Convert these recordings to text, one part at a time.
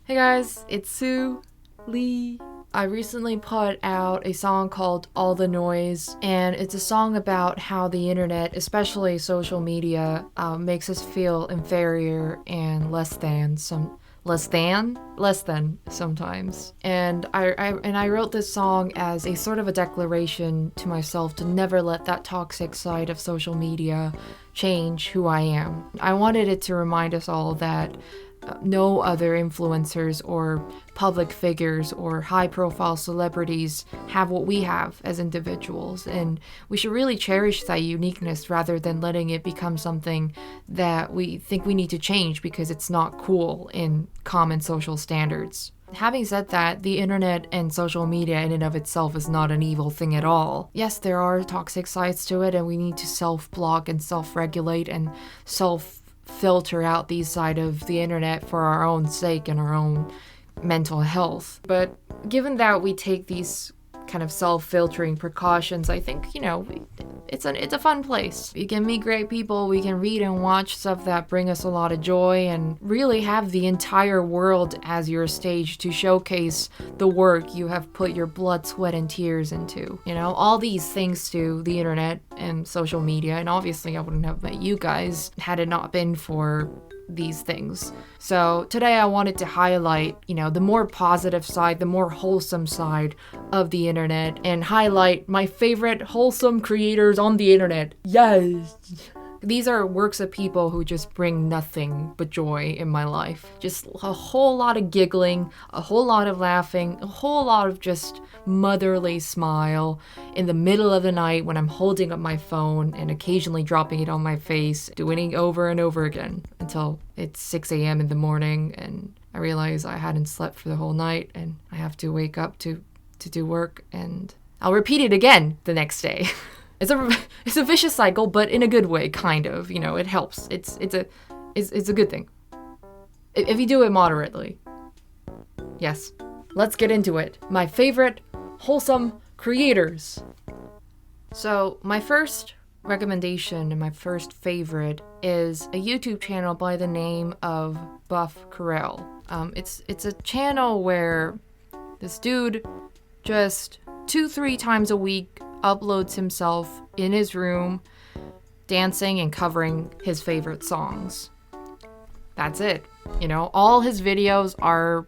Hey guys, it's Sue Lee. I recently put out a song called All the Noise, and it's a song about how the internet, especially social media, makes us feel inferior and less than sometimes. And I wrote this song as a sort of a declaration to myself to never let that toxic side of social media change who I am. I wanted it to remind us all that no other influencers or public figures or high-profile celebrities have what we have as individuals, and we should really cherish that uniqueness rather than letting it become something that we think we need to change because it's not cool in common social standards. Having said that, the internet and social media in and of itself is not an evil thing at all. Yes, there are toxic sides to it, and we need to self-block and self-regulate and filter out these side of the internet for our own sake and our own mental health. But given that we take these kind of self-filtering precautions, I think, it's a fun place. We can meet great people, we can read and watch stuff that bring us a lot of joy, and really have the entire world as your stage to showcase the work you have put your blood, sweat, and tears into. All these things to the internet and social media, and obviously I wouldn't have met you guys had it not been for these things. So today I wanted to highlight, the more positive side, the more wholesome side of the internet, and highlight my favorite wholesome creators on the internet. Yes! These are works of people who just bring nothing but joy in my life. Just a whole lot of giggling, a whole lot of laughing, a whole lot of just motherly smile in the middle of the night when I'm holding up my phone and occasionally dropping it on my face, doing it over and over again until it's 6 a.m. in the morning and I realize I hadn't slept for the whole night and I have to wake up to do work, and I'll repeat it again the next day. It's a vicious cycle, but in a good way, kind of. It helps. It's a good thing if you do it moderately. Yes, let's get into it. My favorite wholesome creators. So my first recommendation and my first favorite is a YouTube channel by the name of Carell. It's a channel where this dude just 2-3 times a week uploads himself in his room dancing and covering his favorite songs. That's it. All his videos are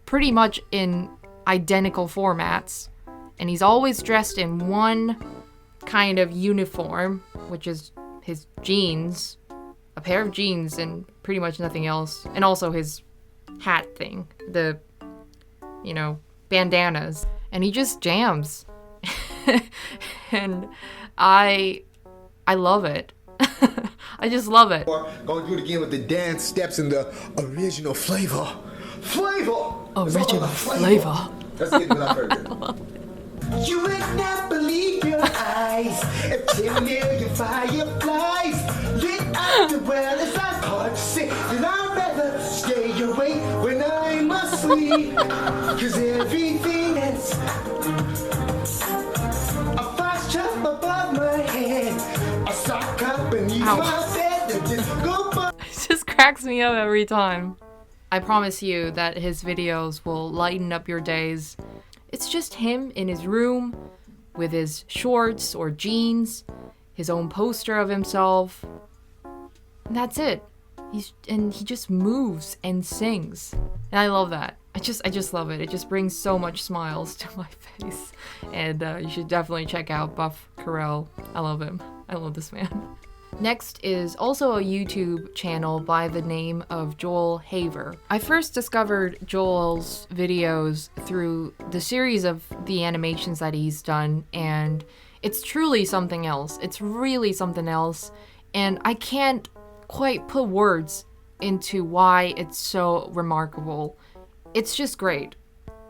pretty much in identical formats, and he's always dressed in one kind of uniform, which is his jeans, a pair of jeans and pretty much nothing else, and also his hat thing, the bandanas, and he just jams. And I love it. I just love it. Gonna do it again with the dance steps and the original flavor. Original flavor. Let's get what I've heard. You would not believe your eyes if 10 million fireflies lit up the world. It's not hard to say that I'd rather stay awake when I'm asleep, 'cause everything is a fast jump above my head, a sock up beneath my bed that just go by. It just cracks me up every time. I promise you that his videos will lighten up your days. It's just him in his room with his shorts or jeans, his own poster of himself, and that's it. He just moves and sings, and I love that. I just love it. It just brings so much smiles to my face, and you should definitely check out Carell. I love him. I love this man. Next is also a YouTube channel by the name of Joel Haver. I first discovered Joel's videos through the series of the animations that he's done, and it's truly something else. It's really something else, and I can't quite put words into why it's so remarkable. It's just great,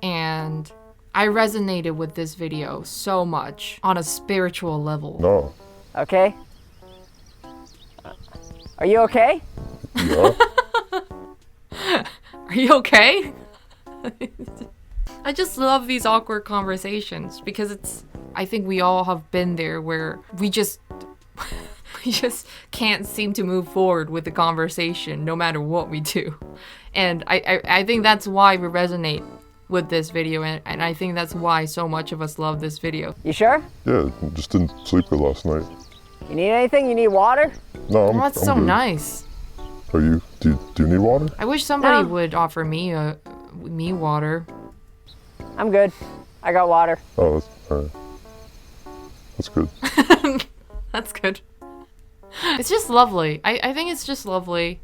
and I resonated with this video so much on a spiritual level. No. Okay. Are you okay? Yeah. Are you okay? I just love these awkward conversations because I think we all have been there where we just can't seem to move forward with the conversation no matter what we do. And I think that's why we resonate with this video, and I think that's why so much of us love this video. You sure? Yeah, just didn't sleep good last night. You need anything? You need water? No, I'm That's so good. nice. Are you? Do you need water? I wish somebody No. would offer me water. I'm good. I got water. Oh, that's, all right. That's good. That's good. It's just lovely. I think it's just lovely.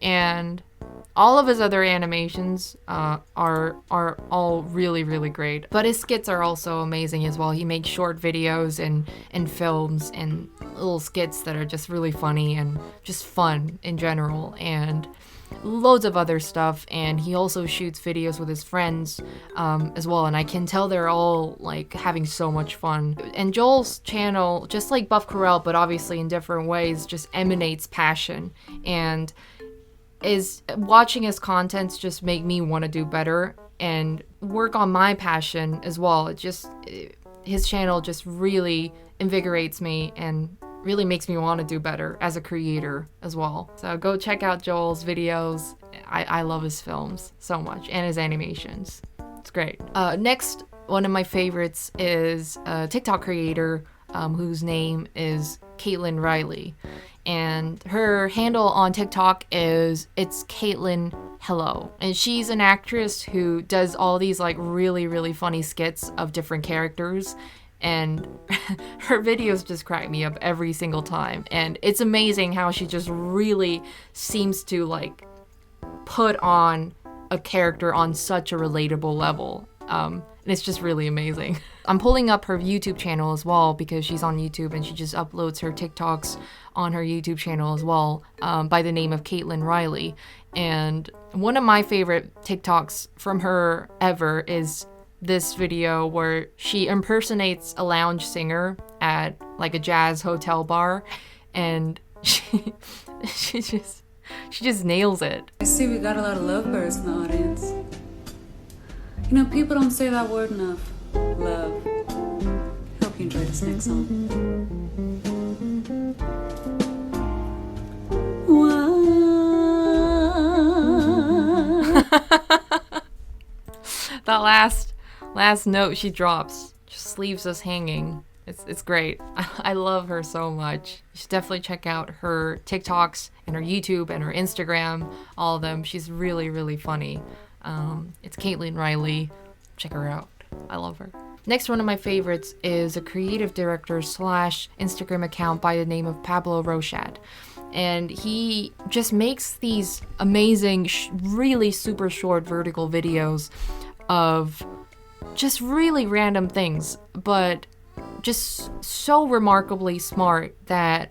And all of his other animations are all really, really great. But his skits are also amazing as well. He makes short videos and films and little skits that are just really funny and just fun in general, and loads of other stuff. And he also shoots videos with his friends as well, and I can tell they're all like having so much fun. And Joel's channel, just like Buff Carell, but obviously in different ways, just emanates passion, and is watching his contents just make me want to do better and work on my passion as well. His channel just really invigorates me and really makes me want to do better as a creator as well. So go check out Joel's videos. I love his films so much, and his animations. It's great. Next, one of my favorites is a TikTok creator whose name is Caitlin Reilly. And her handle on TikTok it's Caitlin Hello. And she's an actress who does all these like really, really funny skits of different characters. And her videos just crack me up every single time. And it's amazing how she just really seems to like put on a character on such a relatable level. And it's just really amazing. I'm pulling up her YouTube channel as well because she's on YouTube, and she just uploads her TikToks on her YouTube channel as well, by the name of Caitlin Reilly. And one of my favorite TikToks from her ever is this video where she impersonates a lounge singer at like a jazz hotel bar, and she just nails it. I see we got a lot of lovebirds in the audience. You know, people don't say that word enough. Love. Hope you enjoy this next song. That last note she drops just leaves us hanging. It's great. I love her so much. You should definitely check out her TikToks and her YouTube and her Instagram, all of them. She's really, really funny. It's Caitlin Reilly. Check her out. I love her. Next one of my favorites is a creative director / Instagram account by the name of Pablo Rochat. And he just makes these amazing, really super short vertical videos of just really random things, but just so remarkably smart that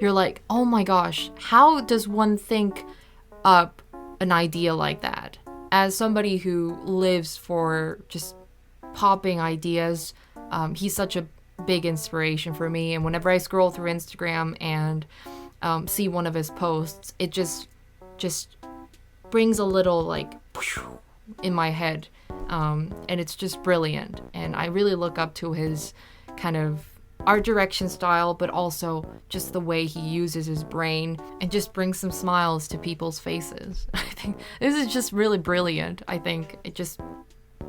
you're like, oh my gosh, how does one think up an idea like that? As somebody who lives for just popping ideas, he's such a big inspiration for me. And whenever I scroll through Instagram and see one of his posts, it just brings a little like in my head, and it's just brilliant. And I really look up to his kind of art direction style, but also just the way he uses his brain and just brings some smiles to people's faces. I think this is just really brilliant. I think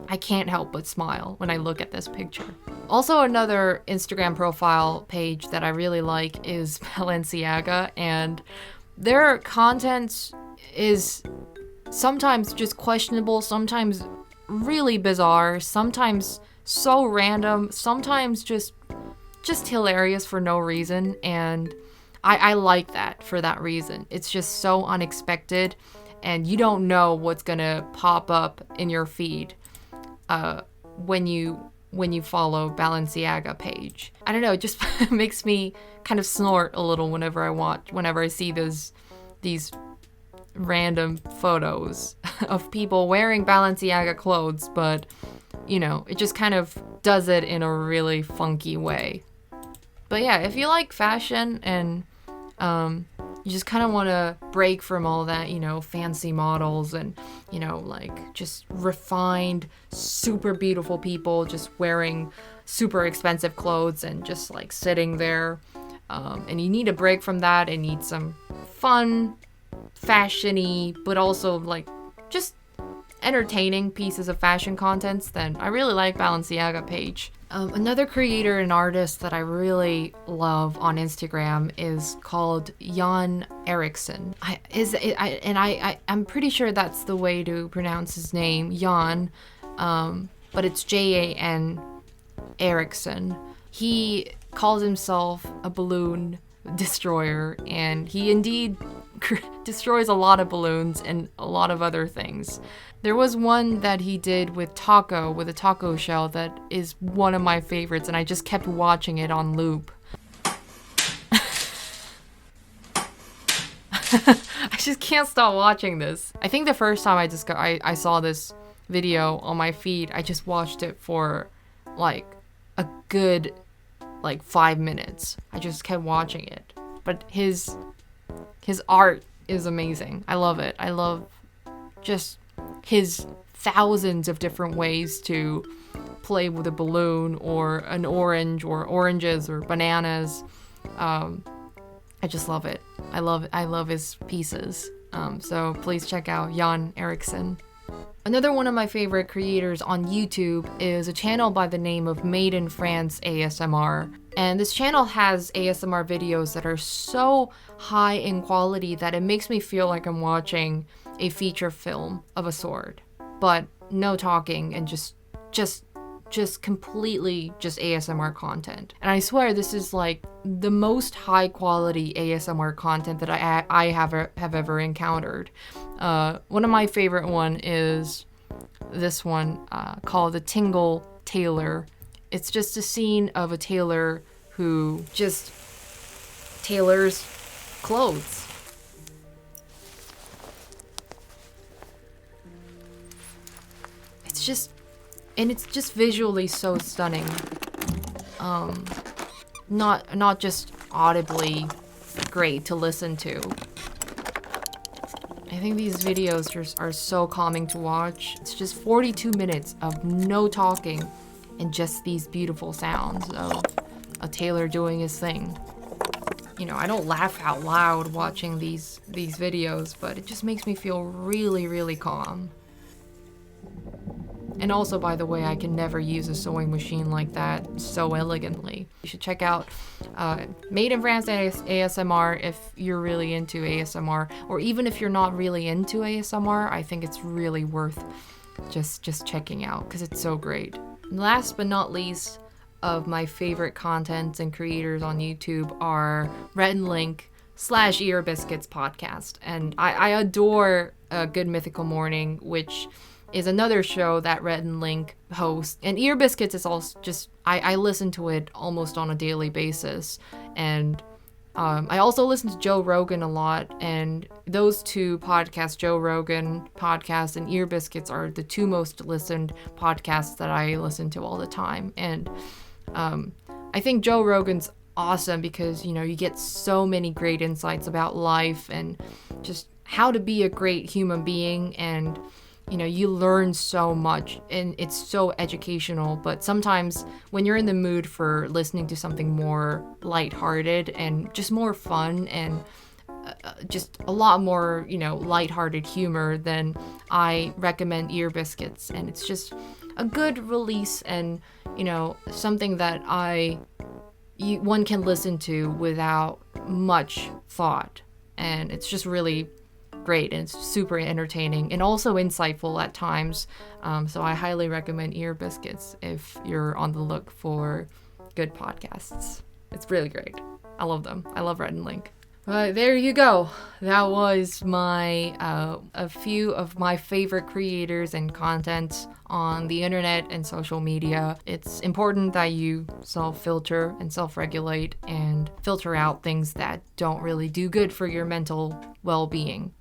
I can't help but smile when I look at this picture. Also, another Instagram profile page that I really like is Balenciaga, and their content is sometimes just questionable, sometimes really bizarre, sometimes so random, sometimes just hilarious for no reason, and I like that for that reason. It's just so unexpected, and you don't know what's gonna pop up in your feed when you follow Balenciaga page. I don't know, it just makes me kind of snort a little whenever I see these random photos of people wearing Balenciaga clothes, but you know, it just kind of does it in a really funky way. But yeah, if you like fashion and you just kind of want to break from all that, you know, fancy models and, you know, like just refined, super beautiful people just wearing super expensive clothes and just like sitting there, and you need a break from that and need some fun fashion-y, but also like just entertaining pieces of fashion contents, then I really like Balenciaga page. Another creator and artist that I really love on Instagram is called Johann Erickson. I'm pretty sure that's the way to pronounce his name, Johann, but it's Jan Erickson. He calls himself a balloon destroyer, and he indeed destroys a lot of balloons and a lot of other things. There was one that he did with a taco shell that is one of my favorites, and I just kept watching it on loop. I just can't stop watching this. I think the first time I saw this video on my feed, I just watched it for like a good 5 minutes. I just kept watching it. But his art is amazing. I love it. I love just his thousands of different ways to play with a balloon or an orange or oranges or bananas. I just love it. I love his pieces. So please check out Johann Erickson. Another one of my favorite creators on YouTube is a channel by the name of Made in France ASMR. And this channel has ASMR videos that are so high in quality that it makes me feel like I'm watching a feature film of a sort. But no talking and just completely just ASMR content. And I swear this is like the most high quality ASMR content that I have ever encountered. One of my favorite one is this one called The Tingle Tailor. It's just a scene of a tailor who just tailors clothes. It's just visually so stunning. Not just audibly great to listen to. I think these videos are so calming to watch. It's just 42 minutes of no talking and just these beautiful sounds of a tailor doing his thing. You know, I don't laugh out loud watching these videos, but it just makes me feel really, really calm. And also, by the way, I can never use a sewing machine like that so elegantly. You should check out Made in France ASMR if you're really into ASMR, or even if you're not really into ASMR, I think it's really worth just checking out because it's so great. And last but not least of my favorite contents and creators on YouTube are Rhett and Link / Ear Biscuits podcast. And I adore Good Mythical Morning, which is another show that Rhett and Link host. And Ear Biscuits is also just, I listen to it almost on a daily basis. And I also listen to Joe Rogan a lot. And those two podcasts, Joe Rogan podcast and Ear Biscuits, are the two most listened podcasts that I listen to all the time. And I think Joe Rogan's awesome because, you know, you get so many great insights about life and just how to be a great human being. And you know, you learn so much and it's so educational, but sometimes when you're in the mood for listening to something more lighthearted and just more fun and just a lot more, you know, lighthearted humor, then I recommend Ear Biscuits. And it's just a good release and, you know, something that one can listen to without much thought. And it's just really great and it's super entertaining and also insightful at times. So I highly recommend Ear Biscuits if you're on the look for good podcasts. It's really great. I love them. I love Rhett and Link. But there you go. That was my a few of my favorite creators and content on the internet and social media. It's important that you self-filter and self-regulate and filter out things that don't really do good for your mental well-being.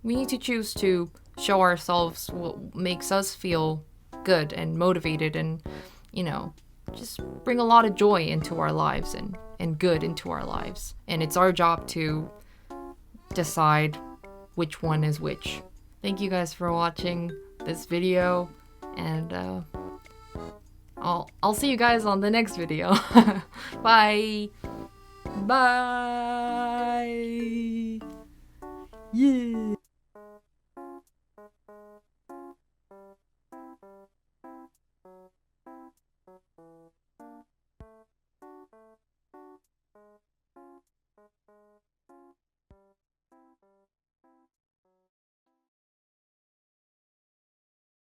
We need to choose to show ourselves what makes us feel good and motivated and, you know, just bring a lot of joy into our lives and good into our lives. And it's our job to decide which one is which. Thank you guys for watching this video, and I'll see you guys on the next video. Bye. Bye. Yeah.